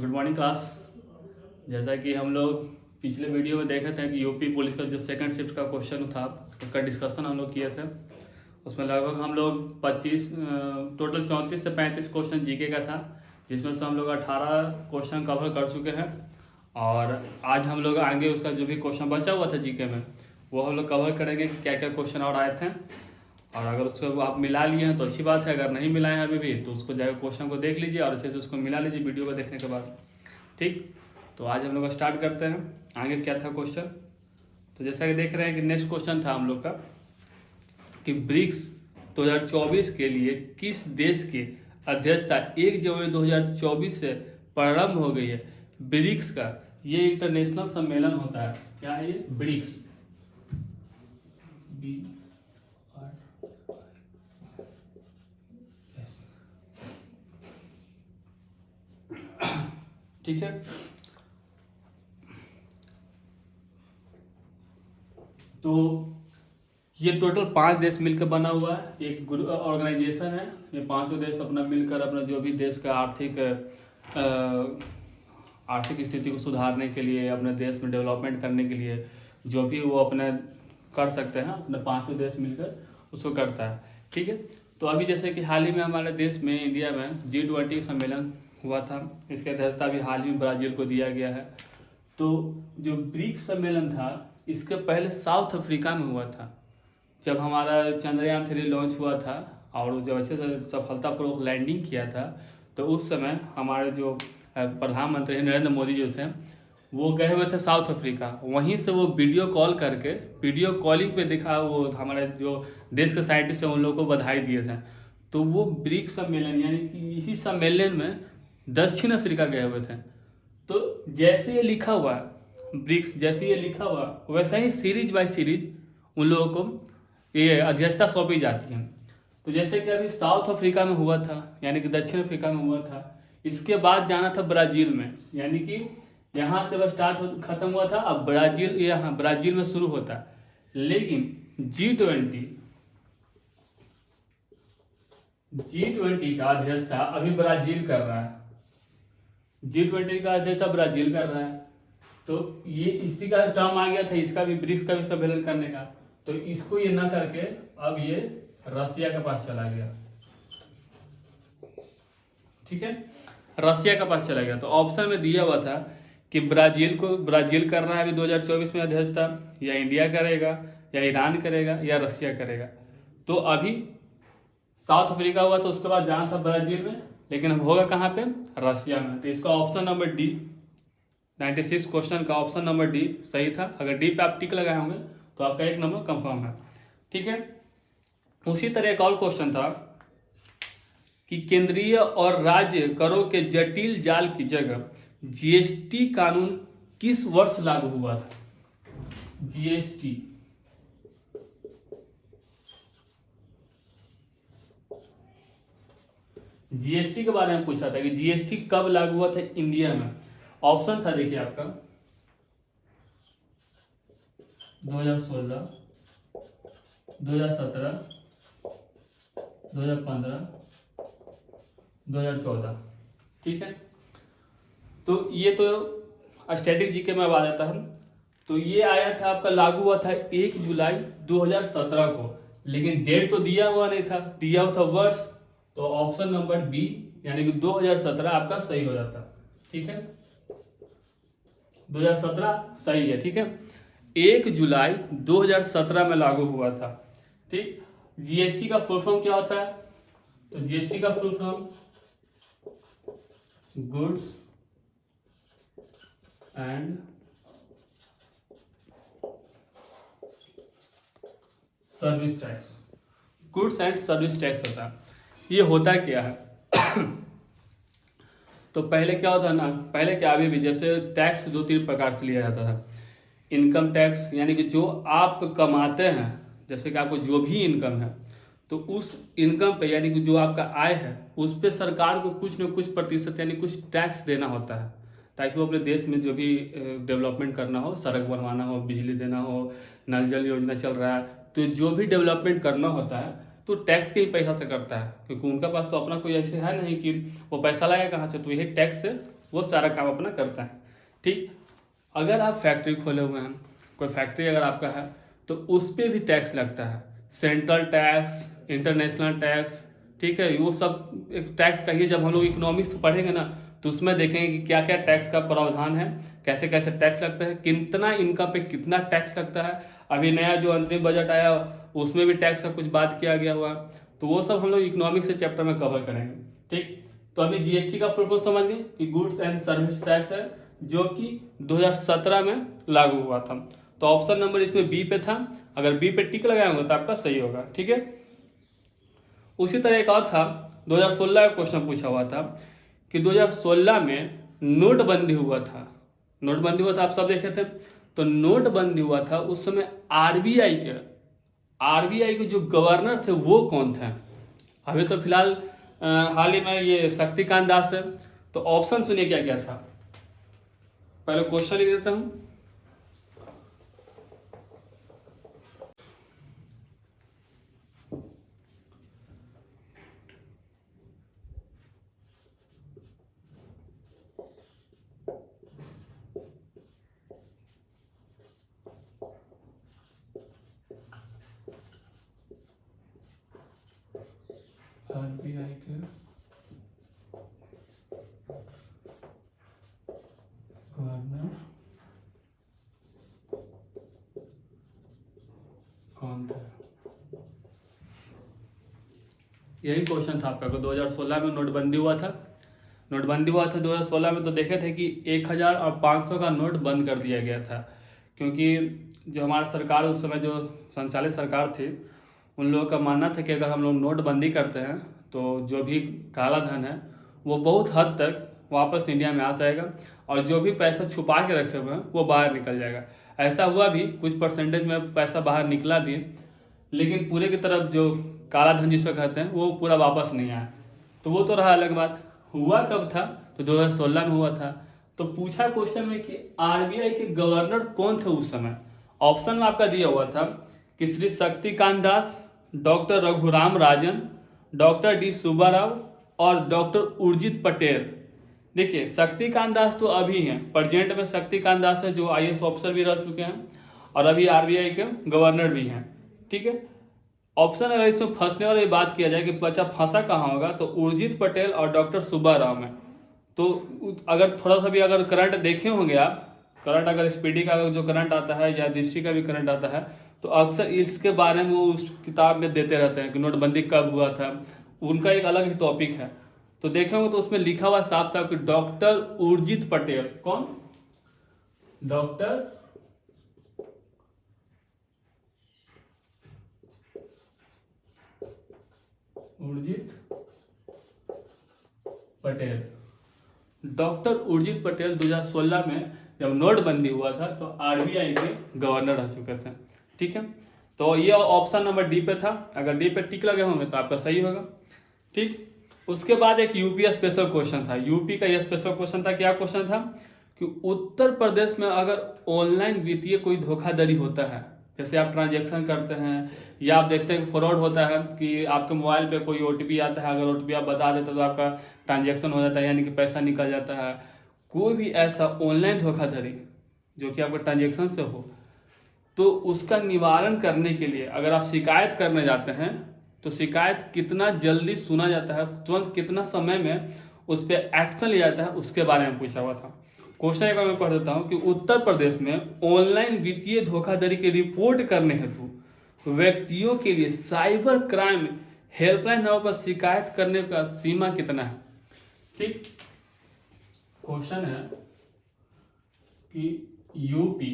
Good morning class. जैसा कि हम लोग पिछले वीडियो में देखे थे कि यूपी पुलिस का जो सेकंड शिफ्ट का क्वेश्चन था उसका डिस्कशन हम लोग किए थे। उसमें लगभग हम लोग 25 टोटल 34 से 35 क्वेश्चन जीके का था, जिसमें से हम लोग 18 क्वेश्चन कवर कर चुके हैं। और आज हम लोग आगे उसका जो भी क्वेश्चन बचा हुआ था जीके में वो हम लोग कवर करेंगे कि क्या क्या क्वेश्चन और आए थे। और अगर उसको आप मिला लिए हैं तो अच्छी बात है, अगर नहीं मिलाए हैं अभी भी तो उसको जाकर क्वेश्चन को देख लीजिए और अच्छे से उसको मिला लीजिए वीडियो को देखने के बाद। ठीक, तो आज हम लोग स्टार्ट करते हैं। आगे क्या था क्वेश्चन, तो जैसा कि देख रहे हैं कि नेक्स्ट क्वेश्चन था हम लोग का कि ब्रिक्स 2024 के लिए किस देश की अध्यक्षता 1 जनवरी 2024 से प्रारंभ हो गई है। ब्रिक्स का ये इंटरनेशनल सम्मेलन होता है। क्या है ये? ब्रिक्स। ठीक है, तो ये टोटल 5 देश मिलकर बना हुआ है, एक ऑर्गेनाइजेशन है। ये पांचों देश अपना मिलकर अपना जो भी देश का आर्थिक स्थिति को सुधारने के लिए, अपने देश में डेवलपमेंट करने के लिए जो भी वो अपने कर सकते हैं, अपने पांचों देश मिलकर उसको करता है। ठीक है, तो अभी जैसे कि हाल ही में हमारे देश में इंडिया में G20 सम्मेलन हुआ था, इसकी अध्यक्षता भी हाल ही में ब्राज़ील को दिया गया है। तो जो ब्रिक्स सम्मेलन था इसके पहले साउथ अफ्रीका में हुआ था, जब हमारा चंद्रयान 3 लॉन्च हुआ था और जब अच्छे से सफलतापूर्वक लैंडिंग किया था तो उस समय हमारे जो प्रधानमंत्री नरेंद्र मोदी जो थे वो गए हुए थे साउथ अफ्रीका। वहीं से वो वीडियो कॉल करके वीडियो कॉलिंग पे दिखा, वो हमारे जो देश के साइंटिस्ट हैं उन लोगों को बधाई दिए थे। तो वो ब्रिक्स सम्मेलन यानी कि इसी सम्मेलन में दक्षिण अफ्रीका गए हुए थे। तो जैसे ये लिखा हुआ ब्रिक्स, जैसे ये लिखा हुआ वैसा ही सीरीज बाय सीरीज उन लोगों को ये अध्यक्षता सौंपी जाती है। तो जैसे कि अभी साउथ अफ्रीका में हुआ था यानी कि दक्षिण अफ्रीका में हुआ था, इसके बाद जाना था ब्राज़ील में, यानी कि यहाँ से वह खत्म हुआ था, अब ब्राज़ील यहाँ ब्राज़ील में शुरू होता है। लेकिन G20 का अध्यक्षता अभी ब्राज़ील कर रहा है। G20 का अध्यक्षता ब्राज़ील कर रहा है, तो ये इसी का टर्म आ गया था, इसका भी ब्रिक्स का भी सम्मेलन करने का। तो इसको ये ना करके अब ये रसिया के पास चला गया। ठीक है, रसिया के पास चला गया। तो ऑप्शन में दिया हुआ था कि ब्राज़ील कर रहा है अभी 2024 में अध्यक्षता, या इंडिया करेगा, या ईरान करेगा, या रसिया करेगा। तो अभी साउथ अफ्रीका हुआ तो उसके बाद जाना था ब्राज़ील में, लेकिन अब होगा कहाँ पे? रसिया में। तो इसका ऑप्शन नंबर डी 96 क्वेश्चन का ऑप्शन नंबर डी सही था। अगर डी पे आप टिक लगाए होंगे तो आपका 1 नंबर कंफर्म है। ठीक है, उसी तरह एक और क्वेश्चन था कि केंद्रीय और राज्य करों के जटिल जाल की जगह जीएसटी कानून किस वर्ष लागू हुआ था? जीएसटी के बारे में पूछा था कि जीएसटी कब लागू हुआ था इंडिया में। ऑप्शन था, देखिए आपका 2016, 2017, 2015, 2014। ठीक है, तो ये तो स्टैटिक जीके में आ जाता है। तो ये आया था आपका, लागू हुआ था 1 जुलाई 2017 को, लेकिन डेट तो दिया हुआ नहीं था, दिया हुआ था वर्ष। तो ऑप्शन नंबर बी यानी कि 2017 आपका सही हो जाता। ठीक है, 2017 सही है। ठीक है, 1 जुलाई 2017 में लागू हुआ था। ठीक, जीएसटी का फुल फॉर्म क्या होता है? तो जीएसटी का full form goods and service tax, goods and service tax होता है। ये होता क्या है? तो पहले क्या होता है ना, पहले क्या अभी भी जैसे टैक्स 2-3 प्रकार से लिया जाता था। इनकम टैक्स यानी कि जो आप कमाते हैं, जैसे कि आपको जो भी इनकम है तो उस इनकम पे यानी कि जो आपका आय है उस पे सरकार को कुछ न कुछ प्रतिशत यानी कुछ टैक्स देना होता है, ताकि वो अपने देश में जो भी डेवलपमेंट करना हो, सड़क बनवाना हो, बिजली देना हो, नल जल योजना चल रहा है, तो जो भी डेवलपमेंट करना होता है तो टैक्स के ही पैसा से करता है, क्योंकि उनका पास तो अपना कोई ऐसे है नहीं कि वो पैसा लाएगा कहाँ से, तो यही टैक्स से वो सारा काम अपना करता है। ठीक, अगर आप फैक्ट्री खोले हुए हैं, कोई फैक्ट्री अगर आपका है, तो उस पर भी टैक्स लगता है, सेंट्रल टैक्स, इंटरनेशनल टैक्स। ठीक है, वो सब एक टैक्स कहिए, जब हम लोग इकोनॉमिक्स पढ़ेंगे ना तो उसमें देखेंगे कि क्या क्या टैक्स का प्रावधान है, कैसे कैसे टैक्स लगता है, कितना इनकम पे कितना टैक्स लगता है। अभी नया जो अंतरिम बजट आया उसमें भी टैक्स का कुछ बात किया गया हुआ, तो वो सब हम लोग इकोनॉमिक्स के चैप्टर में कवर करेंगे। ठीक, तो अभी जीएसटी का फुल फॉर्म समझ गए कि गुड्स एंड सर्विस टैक्स है, जो कि 2017 में लागू हुआ था। तो ऑप्शन नंबर इसमें बी पे था, अगर बी पे टिक लगाएंगे तो आपका सही होगा। ठीक है, उसी तरह एक और था, 2016 का क्वेश्चन पूछा हुआ था कि 2016 में नोटबंदी हुआ था। नोटबंदी हुआ था, आप सब देखे थे। तो नोटबंदी हुआ था उस समय, आरबीआई के जो गवर्नर थे वो कौन थे? अभी तो फिलहाल हाल ही में ये शक्तिकांत दास है। तो ऑप्शन सुनिए क्या क्या था, पहले क्वेश्चन लिख देता हूं। आरबीआई के गवर्नर कौन थे? यही क्वेश्चन था आपका। 2016 में नोटबंदी हुआ था। 2016 में, तो देखे थे कि 1000 और 500 का नोट बंद कर दिया गया था, क्योंकि जो हमारा सरकार उस समय जो संचालित सरकार थी, उन लोगों का मानना था कि अगर हम लोग नोटबंदी करते हैं तो जो भी काला धन है वो बहुत हद तक वापस इंडिया में आ जाएगा, और जो भी पैसा छुपा के रखे हुए हैं वो बाहर निकल जाएगा। ऐसा हुआ भी, कुछ परसेंटेज में पैसा बाहर निकला भी, लेकिन पूरे की तरफ जो काला धन जिसको कहते हैं वो पूरा वापस नहीं आया। तो वो तो रहा अलग बात। हुआ कब था? तो 2016 में हुआ था। तो पूछा क्वेश्चन में कि आरबीआई के गवर्नर कौन थे उस समय। ऑप्शन में आपका दिया हुआ था कि Shri Shaktikanta Das, doctor Raghuram Rajan, doctor D Subbarao और डॉक्टर उर्जित पटेल। देखिए, शक्तिकांत दास तो अभी हैं, प्रेजेंट में शक्तिकांत दास है जो आईएएस ऑफिसर भी रह चुके हैं और अभी आरबीआई के गवर्नर भी हैं। ठीक है, ऑप्शन अगर इसमें फंसने वाली बात किया जाए कि बच्चा फंसा कहाँ होगा, तो उर्जित पटेल और डॉक्टर सुब्बाराव में। तो अगर थोड़ा सा भी अगर करंट देखे होंगे आप, करंट अगर स्पीडी का जो करंट आता है या दृष्टि का भी करंट आता है, तो अक्सर इसके बारे में वो उस किताब में देते रहते हैं कि नोटबंदी कब हुआ था। उनका एक अलग ही टॉपिक है। तो देखे होंगे तो उसमें लिखा हुआ साफ साफ कि डॉक्टर उर्जित पटेल। कौन? डॉक्टर उर्जित पटेल। डॉक्टर उर्जित पटेल 2016 में जब नोटबंदी हुआ था तो आरबीआई के गवर्नर रह चुके थे। ठीक है, तो ये ऑप्शन नंबर डी पे था। अगर डी पे टिक लगे होंगे तो आपका सही होगा। ठीक, उसके बाद एक यूपी स्पेशल क्वेश्चन था। यूपी का यह स्पेशल क्वेश्चन था। क्या क्वेश्चन था कि उत्तर प्रदेश में अगर ऑनलाइन वित्तीय कोई धोखाधड़ी होता है, जैसे आप ट्रांजेक्शन करते हैं या आप देखते हैं कि फ्रॉड होता है कि आपके मोबाइल पे कोई ओटीपी आता है, अगर ओटीपी आप बता देते तो आपका ट्रांजेक्शन हो जाता है, यानी कि पैसा निकल जाता है। कोई भी ऐसा ऑनलाइन धोखाधड़ी जो कि आपके ट्रांजेक्शन से हो, तो उसका निवारण करने के लिए अगर आप शिकायत करने जाते हैं तो शिकायत कितना जल्दी सुना जाता है, तुरंत कितना समय में उस पर एक्शन लिया जाता है, उसके बारे में पूछा हुआ था। क्वेश्चन एक बार मैं पढ़ देता हूँ कि उत्तर प्रदेश में ऑनलाइन वित्तीय धोखाधड़ी की रिपोर्ट करने हेतु व्यक्तियों के लिए साइबर क्राइम हेल्पलाइन नंबर पर शिकायत करने का सीमा कितना है। ठीक, क्वेश्चन है कि यूपी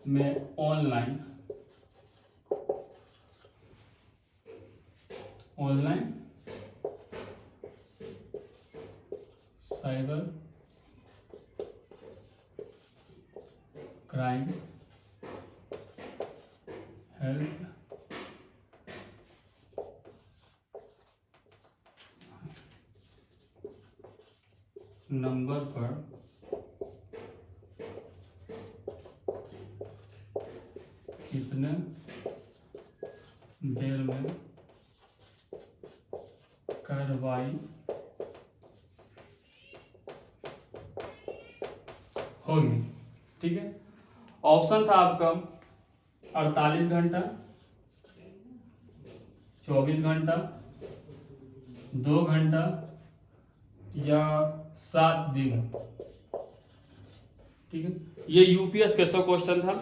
में online cyber crime help number पर कितने देर में कार्रवाई होगी। ठीक है, ऑप्शन था आपका 48 घंटा, 24 घंटा, 2 घंटा या 7 दिन। ठीक है, ये यूपीएस स्पेशल क्वेश्चन था।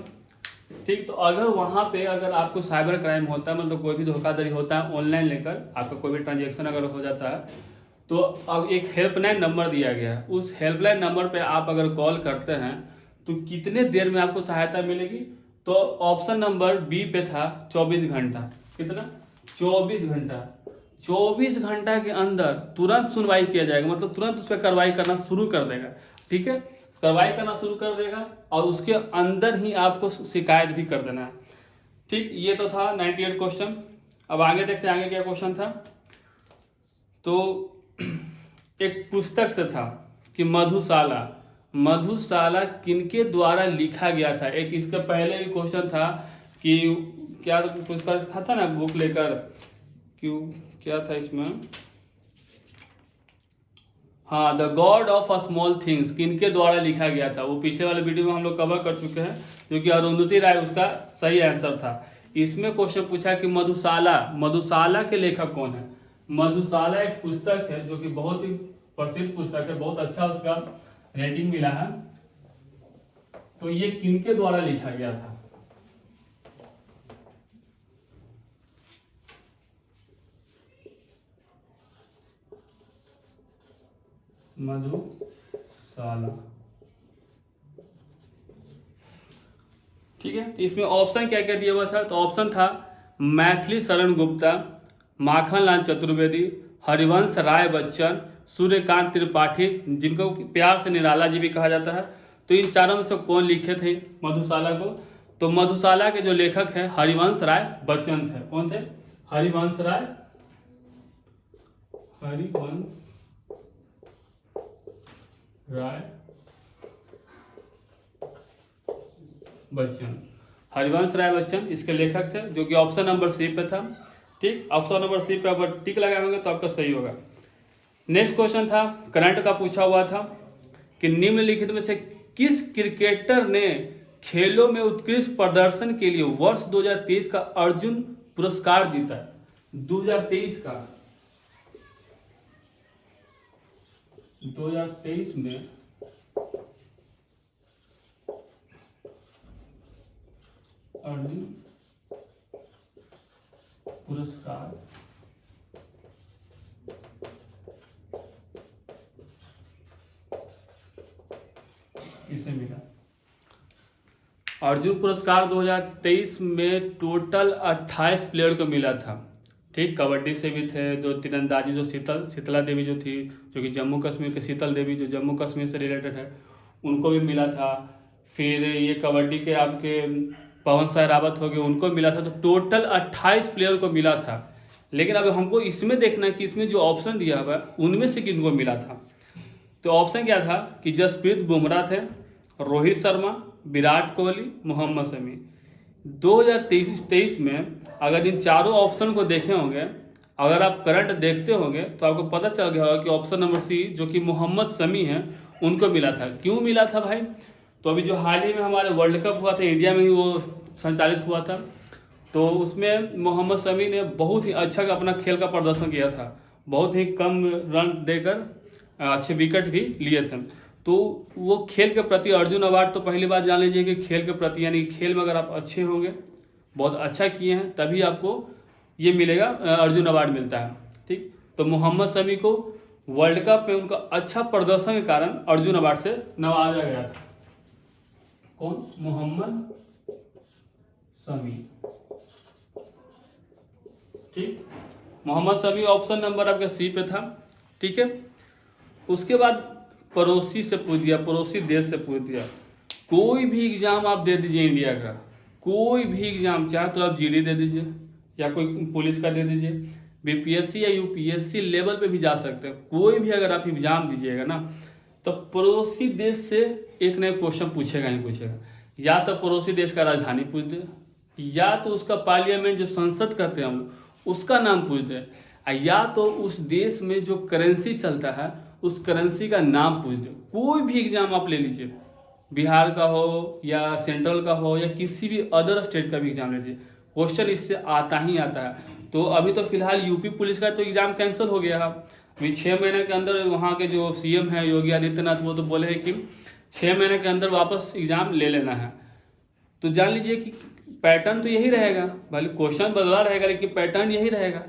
ठीक, तो अगर वहाँ पे अगर आपको साइबर क्राइम होता है, मतलब कोई भी धोखाधड़ी होता है ऑनलाइन लेकर, आपका कोई भी ट्रांजेक्शन अगर हो जाता है, तो अब एक हेल्पलाइन नंबर दिया गया है, उस हेल्पलाइन नंबर पे आप अगर कॉल करते हैं तो कितने देर में आपको सहायता मिलेगी। तो ऑप्शन नंबर बी पे था 24 घंटा। कितना? 24 घंटा। 24 घंटा के अंदर तुरंत सुनवाई किया जाएगा, मतलब तुरंत उस पर कार्रवाई करना शुरू कर देगा। ठीक है, कार्रवाई करना शुरू कर देगा और उसके अंदर ही आपको शिकायत भी कर देना है। ठीक, ये तो था 98 क्वेश्चन। अब आगे देखते हैं आगे क्या क्वेश्चन था। तो एक पुस्तक से था कि मधुशाला, मधुशाला किनके द्वारा लिखा गया था। एक इसके पहले भी क्वेश्चन था कि क्या पुस्तक था ना बुक लेकर, क्यों क्या था इसमें, हाँ, the God of small things किनके द्वारा लिखा गया था। वो पीछे वाले वीडियो में हम लोग कवर कर चुके हैं, जो कि अरुंधति राय उसका सही आंसर था। इसमें क्वेश्चन पूछा कि मधुशाला, मधुशाला के लेखक कौन है। मधुशाला एक पुस्तक है जो कि बहुत ही प्रसिद्ध पुस्तक है, बहुत अच्छा उसका रेटिंग मिला है। तो ये किनके द्वारा लिखा गया था। मधुशाला। ठीक है, तो इसमें ऑप्शन क्या क्या दिया हुआ था। तो ऑप्शन था मैथिली शरण गुप्ता, माखनलाल चतुर्वेदी, हरिवंश राय बच्चन, सूर्यकांत त्रिपाठी, जिनको प्यार से निराला जी भी कहा जाता है। तो इन चारों में से कौन लिखे थे मधुशाला को। तो मधुशाला के जो लेखक हैं हरिवंश राय बच्चन थे। कौन थे? हरिवंश राय बच्चन। हरिवंश राय बच्चन इसके लेखक थे, जो कि ऑप्शन नंबर सी पे था। ठीक, ऑप्शन नंबर सी पे अगर टिक लगाएंगे तो आपका सही होगा। नेक्स्ट क्वेश्चन था करंट का, पूछा हुआ था कि निम्नलिखित में से किस क्रिकेटर ने खेलों में उत्कृष्ट प्रदर्शन के लिए वर्ष 2023 का अर्जुन पुरस्कार जीता। 2023 में अर्जुन पुरस्कार किसे मिला। अर्जुन पुरस्कार 2023 में टोटल 28 प्लेयर को मिला था। ठीक, कबड्डी से भी थे, जो तीरंदाजी जो शीतला देवी जो थी, जो कि जम्मू कश्मीर के शीतल देवी जो जम्मू कश्मीर से रिलेटेड है, उनको भी मिला था। फिर ये कबड्डी के आपके पवन साय रावत हो गए, उनको मिला था। तो टोटल 28 प्लेयर को मिला था। लेकिन अब हमको इसमें देखना है कि इसमें जो ऑप्शन दिया हुआ है उनमें से किनको मिला था। तो ऑप्शन क्या था कि जसप्रीत बुमराह थे, रोहित शर्मा, विराट कोहली, मोहम्मद शमी। 2023 में अगर इन चारों ऑप्शन को देखे होंगे, अगर आप करंट देखते होंगे तो आपको पता चल गया होगा कि ऑप्शन नंबर सी जो कि मोहम्मद शमी है उनको मिला था। क्यों मिला था भाई। तो अभी जो हाल ही में हमारे वर्ल्ड कप हुआ था, इंडिया में ही वो संचालित हुआ था, तो उसमें मोहम्मद शमी ने बहुत ही अच्छा अपना खेल का प्रदर्शन किया था। बहुत ही कम रन देकर अच्छे विकेट भी लिए थे। तो वो खेल के प्रति अर्जुन अवार्ड, तो पहली बात जान लीजिए कि खेल के प्रति, यानी खेल में अगर आप अच्छे होंगे, बहुत अच्छा किए हैं, तभी आपको ये मिलेगा, अर्जुन अवार्ड मिलता है। ठीक, तो मोहम्मद शमी को वर्ल्ड कप में उनका अच्छा प्रदर्शन के कारण अर्जुन अवार्ड से नवाजा गया था। कौन? मोहम्मद शमी। ठीक, मोहम्मद शमी ऑप्शन नंबर आपका सी पे था। ठीक है, उसके बाद पड़ोसी से पूछ दिया, पड़ोसी देश से पूछ दिया, कोई भी एग्जाम आप दे दीजिए इंडिया का, कोई भी एग्जाम, चाहे तो आप जीडी दे दीजिए या कोई पुलिस का दे दीजिए, बीपीएससी या यूपीएससी लेवल पे भी जा सकते हैं। कोई भी अगर आप एग्जाम दीजिएगा ना, तो पड़ोसी देश से एक नया क्वेश्चन पूछेगा ही पूछेगा। या तो पड़ोसी देश का राजधानी पूछ दे, या तो उसका पार्लियामेंट जो संसद कहते हैं हम उसका नाम पूछ दे, या तो उस देश में जो करेंसी चलता है उस करेंसी का नाम पूछ दे। कोई भी एग्जाम आप ले लीजिए, बिहार का हो या सेंट्रल का हो या किसी भी अदर स्टेट का भी एग्जाम लीजिए, क्वेश्चन इससे आता ही आता है। तो अभी तो फिलहाल यूपी पुलिस का तो एग्जाम कैंसिल हो गया है। अभी 6 महीने के अंदर वहाँ के जो सीएम हैं योगी आदित्यनाथ, वो तो बोले हैं कि 6 महीने के अंदर वापस एग्जाम ले लेना है। तो जान लीजिए कि पैटर्न तो यही रहेगा, भले क्वेश्चन बदला रहेगा लेकिन पैटर्न यही रहेगा।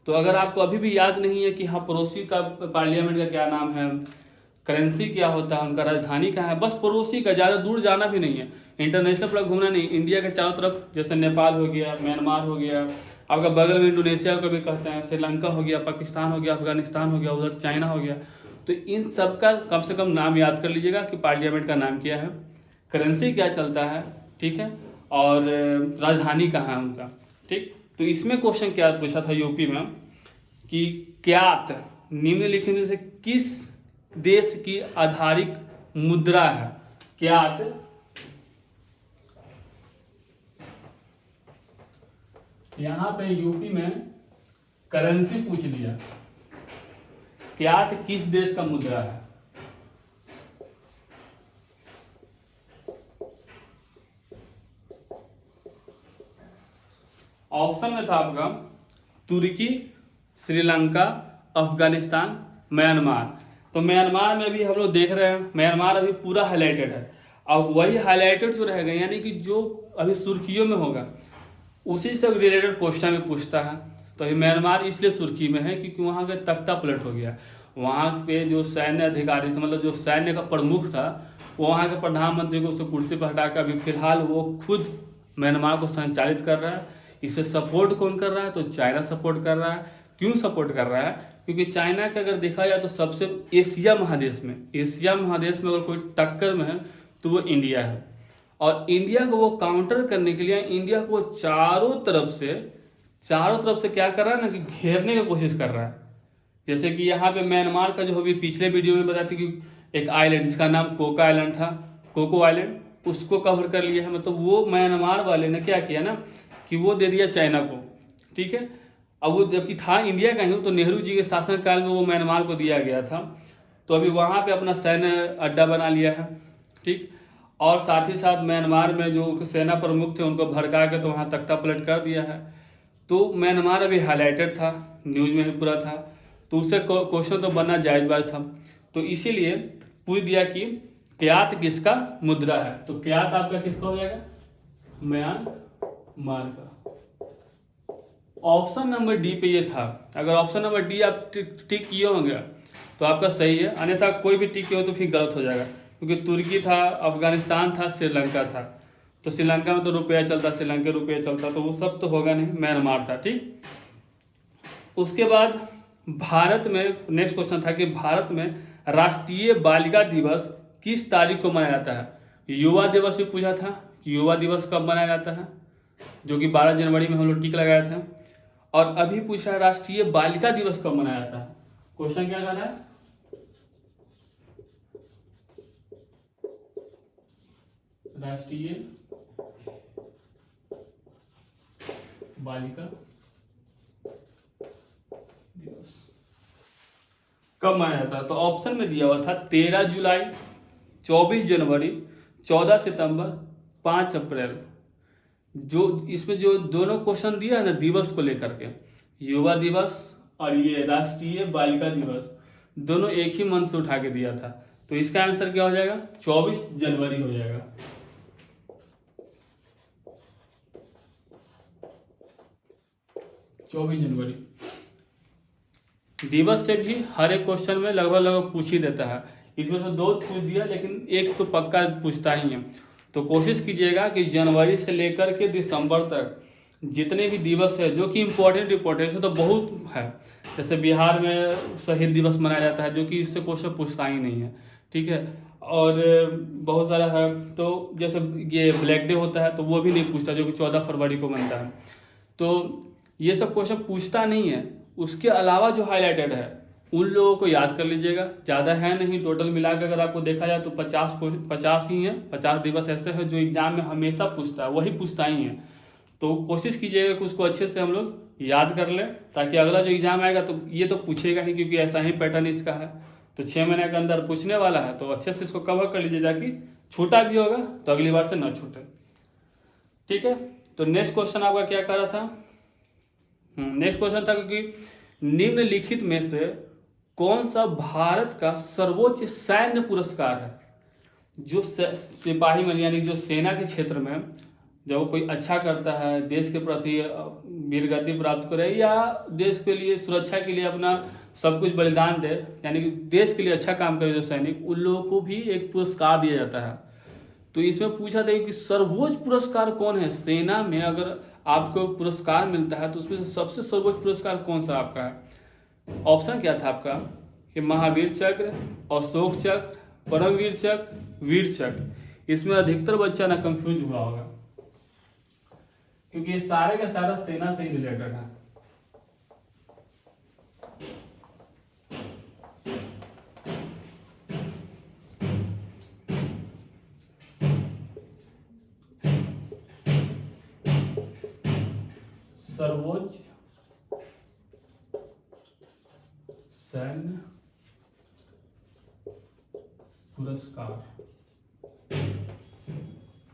तो अगर आपको अभी भी याद नहीं है कि हाँ पड़ोसी का पार्लियामेंट का क्या नाम है, करेंसी क्या होता है, उनका राजधानी कहाँ है, बस पड़ोसी का, ज़्यादा दूर जाना भी नहीं है, इंटरनेशनल पूरा घूमना नहीं, इंडिया के चारों तरफ, जैसे नेपाल हो गया, म्यांमार हो गया, आपका बगल में इंडोनेशिया को भी कहते हैं, श्रीलंका हो गया, पाकिस्तान हो गया, अफगानिस्तान हो गया, उधर चाइना हो गया। तो इन सब का कम से कम नाम याद कर लीजिएगा कि पार्लियामेंट का नाम क्या है, करेंसी क्या चलता है, ठीक है, और राजधानी कहाँ है उनका, ठीक। तो इसमें क्वेश्चन क्या पूछा था यूपी में कि ज्ञात निम्नलिखित में से किस देश की आधारिक मुद्रा है, ज्ञात यहां पे यूपी में करेंसी पूछ लिया, ज्ञात किस देश का मुद्रा है। ऑप्शन में था आपका तुर्की, श्रीलंका, अफगानिस्तान, म्यांमार। तो म्यांमार में भी हम लोग देख रहे हैं, म्यांमार अभी पूरा हाईलाइटेड है। अब वही हाईलाइटेड जो रहेगा यानी कि जो अभी सुर्खियों में होगा उसी से रिलेटेड क्वेश्चन में पूछता है। तो अभी म्यांमार इसलिए सुर्खी में है क्योंकि वहाँ का तख्ता पलट हो गया। वहाँ पे जो सैन्य अधिकारी थे, मतलब जो सैन्य का प्रमुख था, वो वहाँ के प्रधानमंत्री को उसको कुर्सी पर हटाकर अभी फिलहाल वो खुद म्यांमार को संचालित कर रहा है। इसे सपोर्ट कौन कर रहा है? तो चाइना सपोर्ट कर रहा है। क्यों सपोर्ट कर रहा है? क्योंकि चाइना का अगर देखा जाए तो सबसे एशिया महादेश में अगर कोई टक्कर में है तो वो इंडिया है। और इंडिया को वो काउंटर करने के लिए इंडिया को चारों तरफ से क्या कर रहा है ना कि घेरने की कोशिश कर रहा है। जैसे कि यहाँ पे म्यांमार का जो अभी पिछले वीडियो में बताया था कि एक आइलैंड जिसका नाम कोका आइलैंड था, कोको आइलैंड, उसको कवर कर लिया है। मतलब वो म्यांमार वाले ने क्या किया ना कि वो दे दिया चाइना को, ठीक है। अब वो जबकि था इंडिया का ही, तो नेहरू जी के शासनकाल में वो म्यांमार को दिया गया था। तो अभी वहाँ पे अपना सैन्य अड्डा बना लिया है, ठीक। और साथ ही साथ म्यांमार में जो सेना प्रमुख थे उनको भड़का के तो वहाँ तख्ता पलट कर दिया है। तो म्यांमार अभी हाईलाइटेड था, न्यूज में भी पूरा था, तो उससे क्वेश्चन तो बनना जायज बात था। तो इसीलिए पूछ दिया कि क्यात किसका मुद्रा है। तो क्यात आपका किसका हो जाएगा? म्यांमार का। ऑप्शन नंबर डी पे ये था। अगर ऑप्शन नंबर डी आप टिक किए होंगे तो आपका सही है, अन्यथा कोई भी टिक किए हो तो फिर गलत हो जाएगा। क्योंकि तुर्की था, अफगानिस्तान था, श्रीलंका था। तो श्रीलंका में तो रुपया चलता, श्रीलंका रुपया चलता, तो वो सब तो होगा नहीं, म्यांमार था, ठीक। उसके बाद भारत में नेक्स्ट क्वेश्चन था कि भारत में राष्ट्रीय बालिका दिवस किस तारीख को मनाया जाता है। युवा दिवस भी पूछा था कि युवा दिवस कब मनाया जाता है, जो कि 12 जनवरी में हम लोग टिक लगाया था। और अभी पूछा है राष्ट्रीय बालिका दिवस कब मनाया जाता है। क्वेश्चन क्या कर रहा है? राष्ट्रीय बालिका दिवस कब मनाया जाता है। तो ऑप्शन में दिया हुआ था 13 जुलाई, 24 जनवरी, 14 सितंबर, 5 अप्रैल। जो इसमें जो दोनों क्वेश्चन दिया है ना दिवस को लेकर के, युवा दिवस और ये राष्ट्रीय बालिका दिवस, दोनों एक ही मंथ से उठा के दिया था। तो इसका आंसर क्या हो जाएगा? 24 जनवरी हो जाएगा। दिवस से भी हर एक क्वेश्चन में लगभग पूछ ही देता है। इसमें से 2 पूछ दिया लेकिन एक तो पक्का पूछता ही है। तो कोशिश कीजिएगा कि जनवरी से लेकर के दिसंबर तक जितने भी दिवस है जो कि इम्पोर्टेंट तो बहुत है। जैसे बिहार में शहीद दिवस मनाया जाता है, जो कि इससे क्वेश्चन पूछता ही नहीं है, ठीक है। और बहुत सारा है, तो जैसे ये ब्लैक डे होता है तो वो भी नहीं पूछता, जो कि 14 फरवरी को बनता है। तो ये सब क्वेश्चन पूछता नहीं है। उसके अलावा जो हाईलाइटेड है उन लोगों को याद कर लीजिएगा, ज़्यादा है नहीं। टोटल मिलाकर अगर आपको देखा जाए तो 50 ही हैं, 50 दिवस ऐसे हैं जो एग्जाम में हमेशा पूछता है, वही पूछता ही है। तो कोशिश कीजिएगा कि उसको अच्छे से हम लोग याद कर लें, ताकि अगला जो एग्जाम आएगा तो ये तो पूछेगा ही, क्योंकि ऐसा ही पैटर्न इसका है। तो 6 महीने के अंदर पूछने वाला है, तो अच्छे से इसको कवर कर लीजिए ताकि छूटा भी होगा तो अगली बार से ना छूटे। ठीक है, तो नेक्स्ट क्वेश्चन आपका क्या कर रहा था? नेक्स्ट क्वेश्चन था कि निम्नलिखित में से कौन सा भारत का सर्वोच्च सैन्य पुरस्कार है? जो सिपाही में यानी जो सेना के क्षेत्र में जब वो कोई अच्छा करता है, देश के प्रति वीरगति प्राप्त करे या देश के लिए सुरक्षा के लिए अपना सब कुछ बलिदान दे, यानी कि देश के लिए अच्छा काम करे जो सैनिक, उन लोगों को भी एक पुरस्कार दिया जाता है। तो इसमें पूछा था कि सर्वोच्च पुरस्कार कौन है सेना में? अगर आपको पुरस्कार मिलता है तो उसमें सबसे सर्वोच्च पुरस्कार कौन सा आपका है? ऑप्शन क्या था आपका कि महावीर चक्र, अशोक चक्र, परमवीर चक्र, वीर चक्र। इसमें अधिकतर बच्चा ना कंफ्यूज हुआ होगा क्योंकि ये सारे का सारा सेना से ही रिलेटेड है। सर्वोच्च सैन्य पुरस्कार,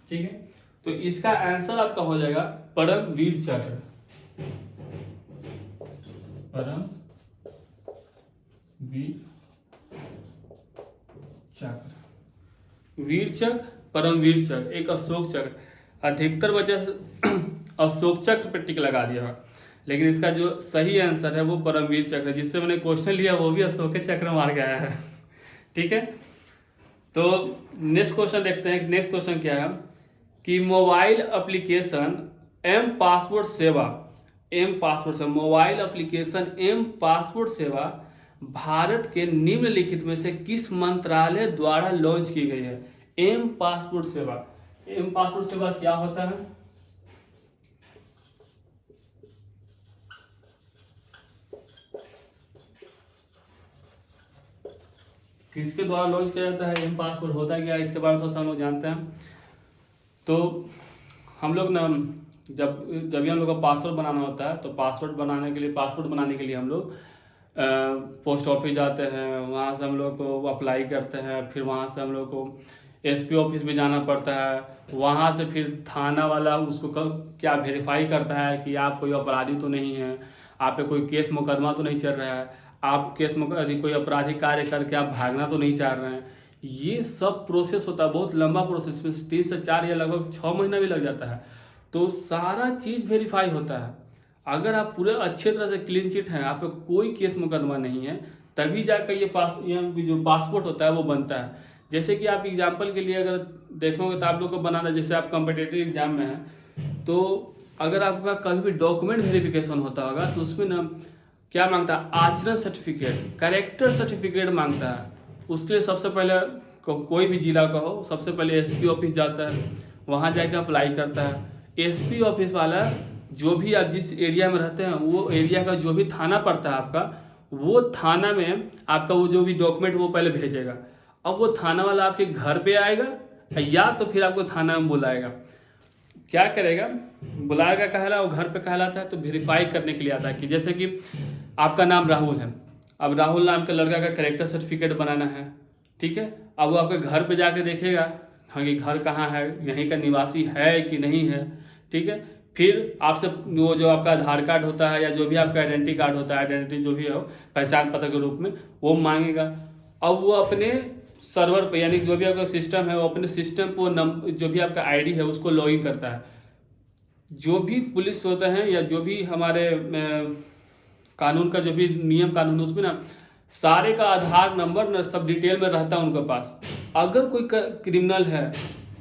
ठीक है। तो इसका आंसर आपका हो जाएगा परमवीर चक्र। परमवीर चक्र, वीर चक्र, परमवीर चक्र, एक अशोक चक्र। अधिकतर वजह अशोक चक्र पर टिक लगा दिया, लेकिन इसका जो सही आंसर है वो परमवीर चक्र, जिससे मैंने क्वेश्चन लिया वो भी अशोक चक्र मार के आया है। ठीक है, तो नेक्स्ट क्वेश्चन देखते हैं। नेक्स्ट क्वेश्चन क्या है कि मोबाइल एप्लीकेशन एम पासपोर्ट सेवा, मोबाइल एप्लीकेशन एम पासपोर्ट सेवा भारत के निम्नलिखित में से किस मंत्रालय द्वारा लॉन्च की गई है? एम पासपोर्ट सेवा, एम पासपोर्ट सेवा क्या होता है? किसके द्वारा लॉन्च किया जाता है? एम पासपोर्ट होता है क्या, इसके बारे में थोड़ा सा हम लोग जानते हैं। तो हम लोग ना जब भी हम लोग का पासवर्ड बनाना होता है तो पासवर्ड बनाने के लिए हम लोग पोस्ट ऑफिस जाते हैं, वहाँ से हम लोग को अप्लाई करते हैं, फिर वहाँ से हम लोग को एसपी ऑफिस भी जाना पड़ता है, वहाँ से फिर थाना वाला उसको क्या वेरीफाई करता है कि आप कोई अपराधी तो नहीं है, आप पे कोई केस मुकदमा तो नहीं चल रहा है, आप कोई आपराधिक कार्य करके आप भागना तो नहीं चाह रहे हैं। ये सब प्रोसेस होता है, बहुत लंबा प्रोसेस में 3 से 4 या लगभग 6 महीना भी लग जाता है। तो सारा चीज़ वेरीफाई होता है। अगर आप पूरे अच्छे तरह से क्लीन चिट हैं, आप पे कोई केस मुकदमा नहीं है, तभी जाकर ये जो पासपोर्ट होता है वो बनता है। जैसे कि आप एग्जाम्पल के लिए अगर देखोगे तो आप लोग को बनाना, जैसे आप कॉम्पिटिटिव एग्जाम में हैं तो अगर आपका कभी भी डॉक्यूमेंट वेरिफिकेशन होता होगा तो उसमें ना क्या मांगता है? आचरण सर्टिफिकेट, कैरेक्टर सर्टिफिकेट मांगता है। उसके लिए सबसे पहले कोई भी जिला का हो, सबसे पहले एसपी ऑफिस जाता है, वहाँ जाकर अप्लाई करता है। एसपी ऑफिस वाला जो भी आप जिस एरिया में रहते हैं वो एरिया का जो भी थाना पड़ता है आपका, वो थाना में आपका वो जो भी डॉक्यूमेंट वो पहले भेजेगा। अब वो थाना वाला आपके घर पे आएगा या तो फिर आपको थाना में बुलाएगा। क्या करेगा? बुलाएगा कहला, वो घर पे कहलाता है तो वेरीफाई करने के लिए आता है कि जैसे कि आपका नाम राहुल है, अब राहुल नाम के लड़का का कैरेक्टर सर्टिफिकेट बनाना है, ठीक है। अब वो आपके घर पे जाके देखेगा हाँ कि घर कहाँ है, यहीं का निवासी है कि नहीं है, ठीक है। फिर आपसे वो जो आपका आधार कार्ड होता है या जो भी आपका आइडेंटिटी कार्ड होता है, आइडेंटिटी जो भी हो पहचान पत्र के रूप में, वो मांगेगा। अब वो अपने सर्वर पे यानी जो भी आपका सिस्टम है वो अपने सिस्टम पर जो भी आपका आईडी है उसको लॉगिन करता है। जो भी पुलिस होते हैं या जो भी हमारे कानून का जो भी नियम कानून उसमें ना सारे का आधार नंबर ना सब डिटेल में रहता है उनके पास। अगर कोई क्रिमिनल है,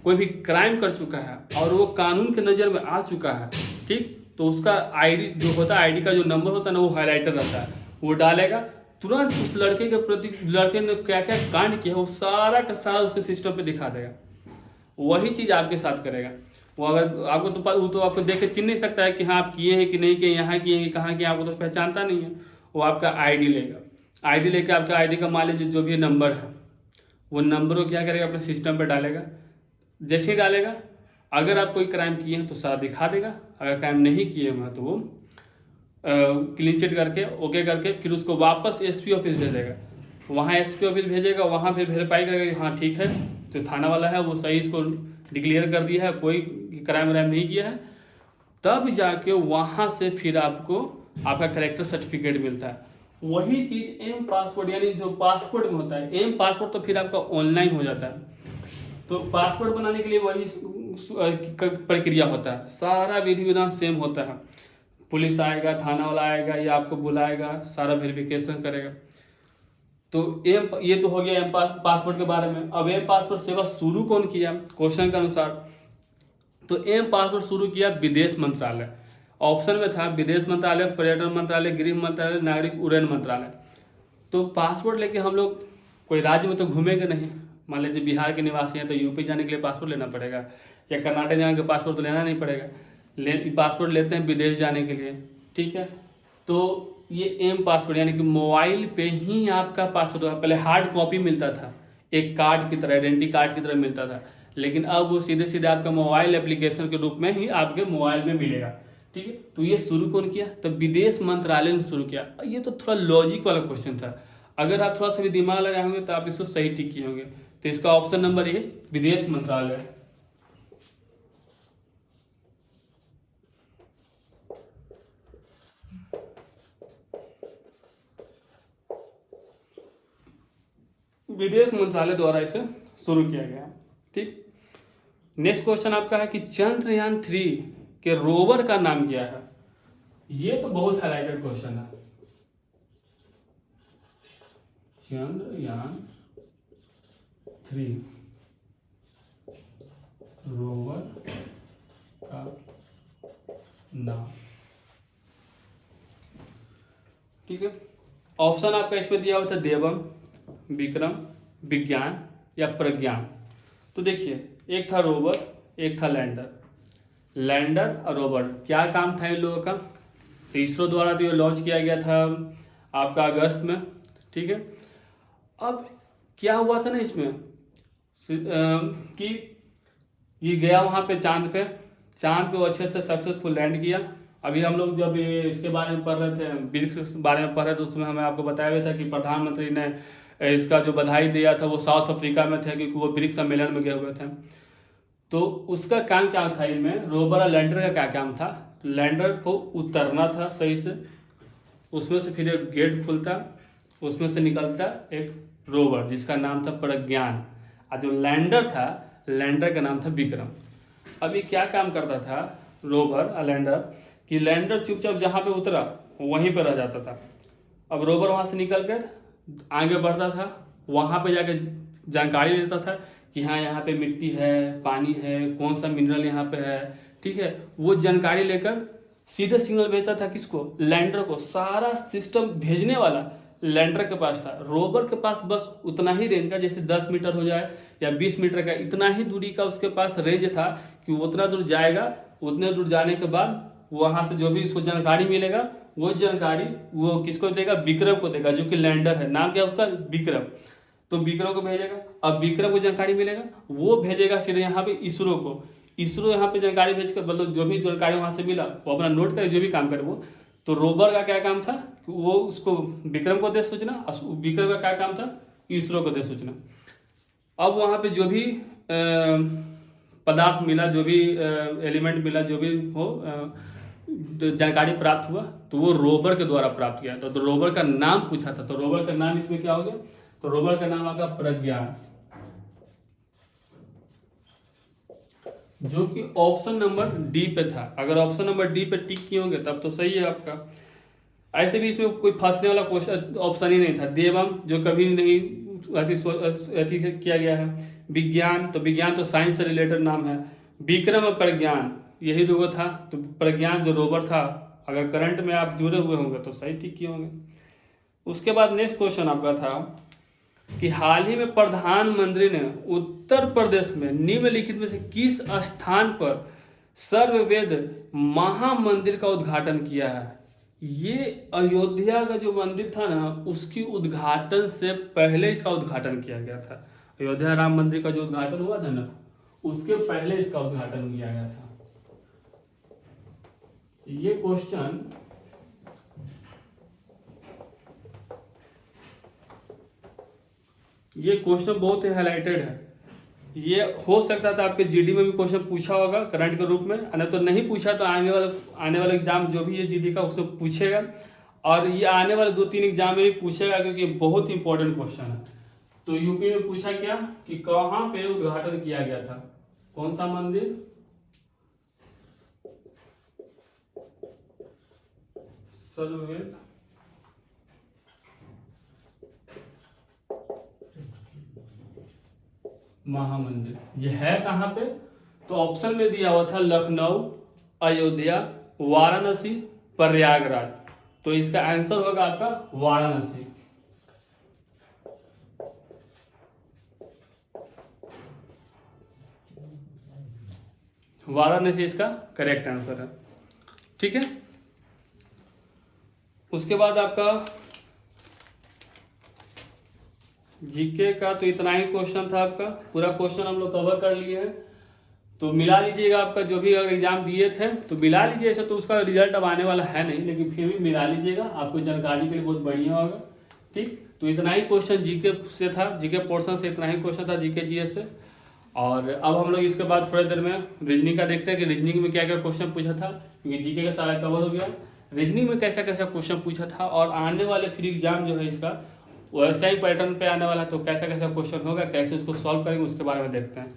कोई भी क्राइम कर चुका है और वो कानून के नज़र में आ चुका है, ठीक, तो उसका आईडी जो होता है, आईडी का जो नंबर होता है ना वो हाईलाइटर रहता है, वो डालेगा तुरंत उस लड़के के प्रति, लड़के ने क्या क्या कांड किया वो सारा का सारा उसके सिस्टम पे दिखा देगा। वही चीज़ आपके साथ करेगा। वो अगर आपको वो तो आपको देख के चिन्ह नहीं सकता है कि हाँ आप किए हैं कि नहीं किए, यहाँ किए हैं कहाँ किए, आपको तो पहचानता नहीं है। वो आपका आईडी लेगा, आईडी लेके आपका आईडी का मान लीजिए जो भी नंबर है वो नंबर को क्या करेगा अपने सिस्टम पे डालेगा। जैसे ही डालेगा अगर आप कोई क्राइम किए हैं तो सारा दिखा देगा, अगर क्राइम नहीं किए हैं तो वो क्लीन चिट करके ओके करके फिर उसको वापस एसपी ऑफिस भेजेगा। वहाँ एसपी ऑफिस भेजेगा, वहाँ फिर वेरीफाई करेगा कि हाँ ठीक है जो थाना वाला है वो सही इसको डिक्लेयर कर दिया है, कोई क्राइम व्राइम नहीं किया है, तब जाके वहाँ से फिर आपको आपका करेक्टर सर्टिफिकेट मिलता है। वही चीज़ एम पासपोर्ट यानी जो पासपोर्ट में होता है, एम पासपोर्ट तो फिर आपका ऑनलाइन हो जाता है। तो पासपोर्ट बनाने के लिए वही प्रक्रिया होता है, सारा विधि विधान सेम होता है। पुलिस आएगा, थाना वाला आएगा, या आपको बुलाएगा, सारा वेरिफिकेशन करेगा। तो एम ये तो हो गया एम पासपोर्ट के बारे में। अब एम पासपोर्ट सेवा शुरू कौन किया क्वेश्चन के अनुसार, तो एम पासपोर्ट शुरू किया विदेश मंत्रालय। ऑप्शन में था विदेश मंत्रालय, पर्यटन मंत्रालय, गृह मंत्रालय, नागरिक उड्डयन मंत्रालय। तो पासपोर्ट लेके हम लोग कोई राज्य में तो घूमेंगे नहीं। मान लीजिए बिहार के निवासी हैं तो यूपी जाने के लिए पासपोर्ट लेना पड़ेगा, या कर्नाटक जाने के पासपोर्ट तो लेना नहीं पड़ेगा। पासपोर्ट लेते हैं विदेश जाने के लिए, ठीक है। तो ये एम पासपोर्ट यानी कि मोबाइल पे ही आपका पासपोर्ट होगा। पहले हार्ड कॉपी मिलता था, एक कार्ड की तरह, आइडेंटिटी कार्ड की तरह मिलता था, लेकिन अब वो सीधे सीधे आपका मोबाइल एप्लीकेशन के रूप में ही आपके मोबाइल में मिलेगा, ठीक है। तो ये शुरू कौन किया, तो विदेश मंत्रालय ने शुरू किया। ये तो थोड़ा लॉजिक वाला क्वेश्चन था, अगर आप थोड़ा सा भी दिमाग लगाए होंगे तो आप इसको सही टिक किए होंगे। तो इसका ऑप्शन नंबर ए विदेश मंत्रालय। विदेश मंत्रालय द्वारा इसे शुरू किया गया, ठीक। नेक्स्ट क्वेश्चन आपका है कि चंद्रयान 3 के रोवर का नाम क्या है। ये तो बहुत हाईलाइटेड क्वेश्चन है। चंद्रयान 3 रोवर का नाम, ठीक है। ऑप्शन आपका इसमें दिया हुआ था देवम, विक्रम, विज्ञान या प्रज्ञान। तो देखिए, एक था रोवर, एक था लैंडर। लैंडर और रोवर क्या काम था इन लोगों का, तो इसरो द्वारा तो ये लॉन्च किया गया था आपका अगस्त में, ठीक है। अब क्या हुआ था ना इसमें कि ये गया वहाँ पे चांद पे वो अच्छे से सक्सेसफुल लैंड किया। अभी हम लोग जब ये इसके बारे में पढ़ रहे थे, वृक्ष के बारे में पढ़ रहे थे, उसमें हमें आपको बताया गया था कि प्रधानमंत्री ने इसका जो बधाई दिया था वो साउथ अफ्रीका में थे, क्योंकि वो वृक्ष सम्मेलन में गए हुए थे। तो उसका काम क्या था इनमें, रोवर और लैंडर का क्या काम था, लैंडर को उतरना था सही से, उसमें से फिर एक गेट खुलता, उसमें से निकलता एक रोवर जिसका नाम था प्रज्ञान, और जो लैंडर था, लैंडर का नाम था विक्रम। अब ये क्या काम करता था रोवर और लैंडर, कि लैंडर चुपचाप जहाँ पे उतरा वहीं पर रह जाता था। अब रोवर वहाँ से निकल कर आगे बढ़ता था, वहाँ पे जाके जानकारी देता था कि हाँ यहाँ पे मिट्टी है, पानी है, कौन सा मिनरल यहाँ पे है, ठीक है। वो जानकारी लेकर सीधे सिग्नल भेजता था किसको, लैंडर को। सारा सिस्टम भेजने वाला लैंडर के पास था, रोवर के पास बस उतना ही रेंज का, जैसे 10 मीटर हो जाए या 20 मीटर का, इतना ही दूरी का उसके पास रेंज था कि वो उतना दूर जाएगा। उतने दूर जाने के बाद वहाँ से जो भी उसको जानकारी मिलेगा, वो जानकारी वो किसको देगा, विक्रम को देगा, जो कि लैंडर है, नाम क्या उसका, विक्रम। तो विक्रम को भेजेगा। अब विक्रम को जानकारी मिलेगा, वो भेजेगा सीधे यहाँ पे इसरो को। इसरो यहाँ पे जानकारी भेज कर, मतलब जो भी जानकारी वहाँ से मिला वो अपना नोट करे, जो भी काम करे वो। तो रोवर का क्या काम था कि वो उसको विक्रम को दे सूचना, और विक्रम का क्या काम था, इसरो को दे सूचना। अब वहाँ पे जो भी पदार्थ मिला, जो भी एलिमेंट मिला, जो भी हो जानकारी प्राप्त हुआ, तो वो रोवर के द्वारा प्राप्त किया था। तो रोवर का नाम पूछा था, तो रोवर का नाम इसमें क्या हो गया, तो रोवर का नाम आगा प्रज्ञान, जो कि ऑप्शन नंबर डी पे था। अगर ऑप्शन नंबर डी पे टिक किए होंगे तब तो सही है आपका। ऐसे भी इसमें कोई फंसने वाला क्वेश्चन ऑप्शन ही नहीं था। देवम जो कभी नहीं अति किया गया है। विज्ञान, तो विज्ञान तो साइंस से रिलेटेड नाम है। विक्रम और प्रज्ञान यही दो था। तो प्रज्ञान जो रोवर था, अगर करंट में आप जुड़े हुए होंगे तो सही ठीक किए होंगे। उसके बाद नेक्स्ट क्वेश्चन आपका था कि हाल ही में प्रधानमंत्री ने उत्तर प्रदेश में निम्नलिखित में से किस स्थान पर सर्ववेद महामंदिर का उद्घाटन किया है। ये अयोध्या का जो मंदिर था ना, उसकी उद्घाटन से पहले इसका उद्घाटन किया गया था। अयोध्या राम मंदिर का जो उद्घाटन हुआ था ना, उसके पहले इसका उद्घाटन किया गया था। ये क्वेश्चन बहुत ही हाईलाइटेड है। ये हो सकता था आपके जीडी में भी क्वेश्चन पूछा होगा करंट के रूप में, नहीं तो नहीं पूछा तो आने वाला एग्जाम जो भी है जीडी का उसमें पूछेगा, और ये आने वाले 2-3 एग्जाम में भी पूछेगा क्योंकि बहुत इंपॉर्टेंट क्वेश्चन है। तो यूपी में पूछा क्या कि कहाँ पे उद्घाटन किया गया था, कौन सा मंदिर? सर्ववेद महामंदिर, ये है कहाँ पे? तो ऑप्शन में दिया हुआ था लखनऊ, अयोध्या, वाराणसी, प्रयागराज। तो इसका आंसर होगा आपका वाराणसी। वाराणसी इसका करेक्ट आंसर है। ठीक है, उसके बाद आपका जीके का तो इतना ही क्वेश्चन था, आपका पूरा क्वेश्चन हम लोग कवर कर लिए हैं। तो मिला लीजिएगा, आपका जो भी अगर एग्जाम दिए थे तो मिला लीजिए। ऐसा तो उसका रिजल्ट अब आने वाला है नहीं, लेकिन फिर भी मिला लीजिएगा, आपको जानकारी के लिए बहुत बढ़िया होगा। ठीक, तो इतना ही क्वेश्चन जीके से था, जीके पोर्शन से इतना ही क्वेश्चन था, जीके जीएस से। और अब हम लोग इसके बाद थोड़ी देर में रीजनिंग का देखते हैं कि रीजनिंग में क्या क्या क्वेश्चन पूछा था, क्योंकि जीके का सारा कवर हो गया। रीजनिंग में कैसा कैसा क्वेश्चन पूछा था, और आने वाले फिर एग्जाम जो है इसका वैसा ही पैटर्न पे आने वाला है, तो कैसा कैसा क्वेश्चन होगा, कैसे उसको सॉल्व करेंगे, उसके बारे में देखते हैं।